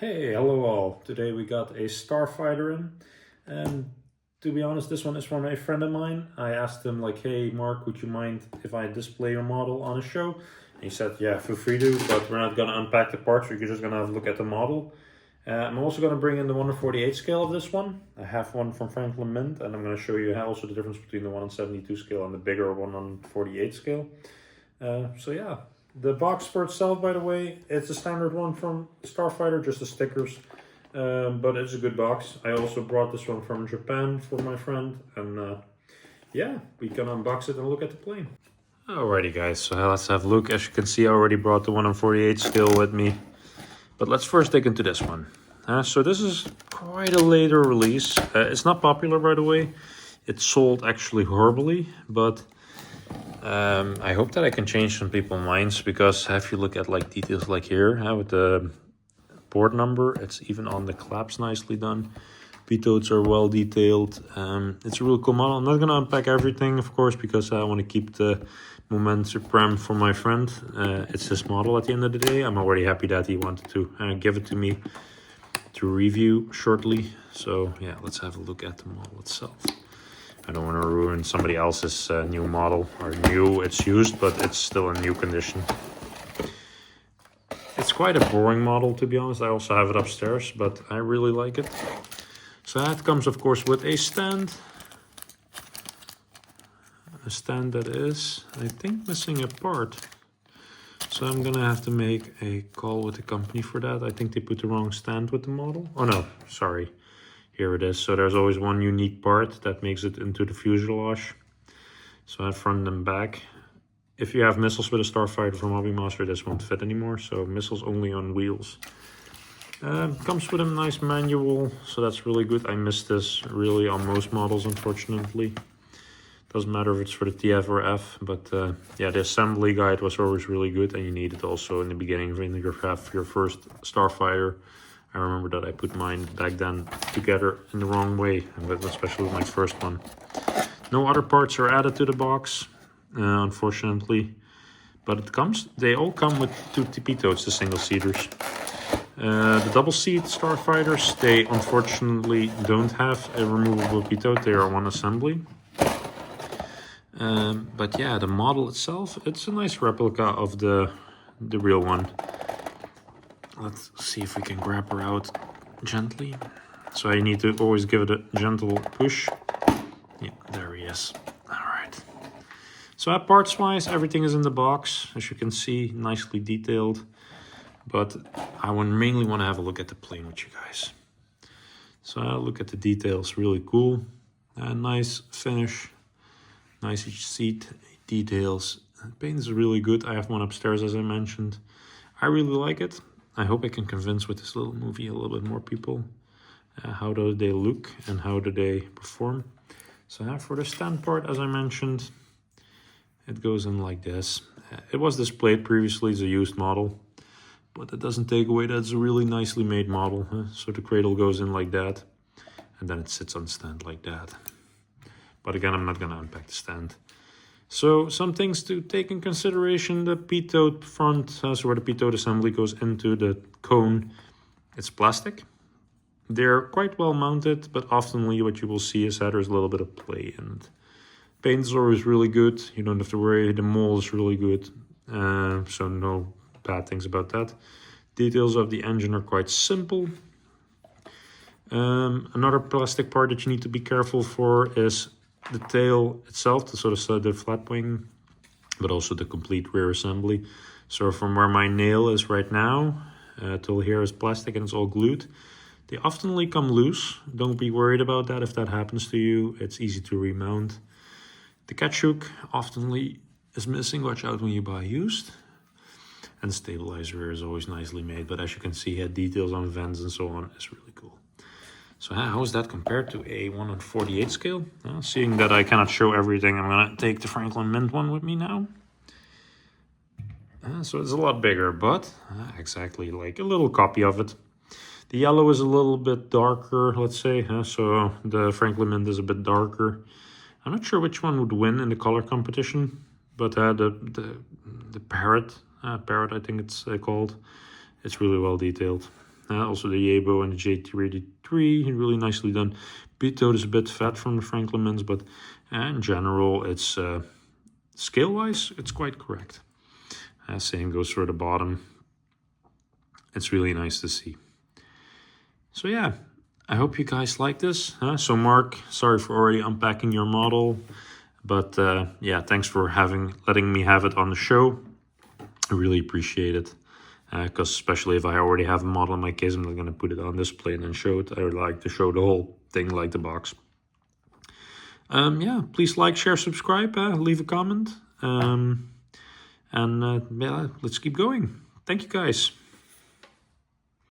Hey, hello all. Today we got a Starfighter in, and to be honest, this one is from a friend of mine. I asked him like, hey Mark, would you mind if I display your model on a show? And he said, yeah, feel free to, but we're not gonna unpack the parts, we're just gonna have a look at the model. I'm also gonna bring in the 1/48 scale of this one. I have one from Franklin Mint, and I'm gonna show you also the difference between the 1/72 scale and the bigger 1/48 scale. So yeah. The box for itself, by the way, it's a standard one from Starfighter, just the stickers, but it's a good box. I also brought this one from Japan for my friend, and yeah, we can unbox it and look at the plane. Alrighty guys, so let's have a look. As you can see, I already brought the 1/48 scale with me, but let's first dig into this one. So this is quite a later release. It's not popular, by the way. It sold actually horribly, but I hope that I can change some people's minds, because if you look at like details like here with the board number, it's even on the claps nicely done. Pitot are well detailed. It's a really cool model. I'm not gonna unpack everything, of course, because I want to keep the moment supreme for my friend. It's his model at the end of the day. I'm already happy that he wanted to give it to me to review shortly. So yeah, let's have a look at the model itself. I don't want to ruin somebody else's new model, or new, it's used, but it's still in new condition. It's quite a boring model, to be honest. I also have it upstairs, but I really like it. So that comes, of course, with a stand. A stand that is, I think, missing a part. So I'm gonna have to make a call with the company for that. I think they put the wrong stand with the model. Oh no, sorry. Here it is. So there's always one unique part that makes it into the fuselage. So I front and back. If you have missiles with a Starfighter from Hobby Master, this won't fit anymore. So missiles only on wheels. Comes with a nice manual, so that's really good. I missed this really on most models, unfortunately. Doesn't matter if it's for the TF or F, but yeah, the assembly guide was always really good, and you need it also in the beginning when you have your first Starfighter. I remember that I put mine back then together in the wrong way, especially with my first one. No other parts are added to the box, unfortunately. But they all come with two Pitots, the single seaters. The double seat Starfighters, they unfortunately don't have a removable Pitot, they are one assembly. But yeah, the model itself, it's a nice replica of the real one. Let's see if we can grab her out gently. So I need to always give it a gentle push. Yeah, there he is. All right. So parts wise, everything is in the box, as you can see, nicely detailed. But I mainly want to have a look at the plane with you guys. So I'll look at the details, really cool. Nice finish, nice each seat details. The paint is really good. I have one upstairs, as I mentioned. I really like it. I hope I can convince with this little movie a little bit more people. How do they look and how do they perform? So for the stand part, as I mentioned, it goes in like this. It was displayed previously as a used model, but that doesn't take away that it's a really nicely made model. So the cradle goes in like that, and then it sits on stand like that. But again, I'm not going to unpack the stand. So some things to take in consideration: the pitot front, so where the pitot assembly goes into the cone, it's plastic. They're quite well mounted, but oftenly what you will see is that there's a little bit of play in it. Paint is always really good. You don't have to worry. The mold is really good. So no bad things about that. Details of the engine are quite simple. Another plastic part that you need to be careful for is the tail itself, the flat wing, but also the complete rear assembly. So from where my nail is right now till here is plastic, and it's all glued. They oftenly come loose. Don't be worried about that. If that happens to you, it's easy to remount. The catch hook oftenly is missing. Watch out when you buy used. And the stabilizer is always nicely made, but as you can see, had details on vents and so on. It's really cool. So how is that compared to a 1/48 scale? Seeing that I cannot show everything, I'm gonna take the Franklin Mint one with me now. So it's a lot bigger, but exactly like a little copy of it. The yellow is a little bit darker, let's say. So the Franklin Mint is a bit darker. I'm not sure which one would win in the color competition, but the parrot, I think it's called. It's really well detailed. Also the Jabo and the J283, really nicely done. Pitot is a bit fat from the Franklinmans, but in general, it's scale-wise, it's quite correct. Same goes for the bottom. It's really nice to see. So yeah, I hope you guys like this. So Mark, sorry for already unpacking your model, but yeah, thanks for letting me have it on the show. I really appreciate it. Because especially if I already have a model in my case, I'm not going to put it on display and then show it. I would like to show the whole thing like the box. Yeah, please like, share, subscribe, leave a comment. Yeah, let's keep going. Thank you guys.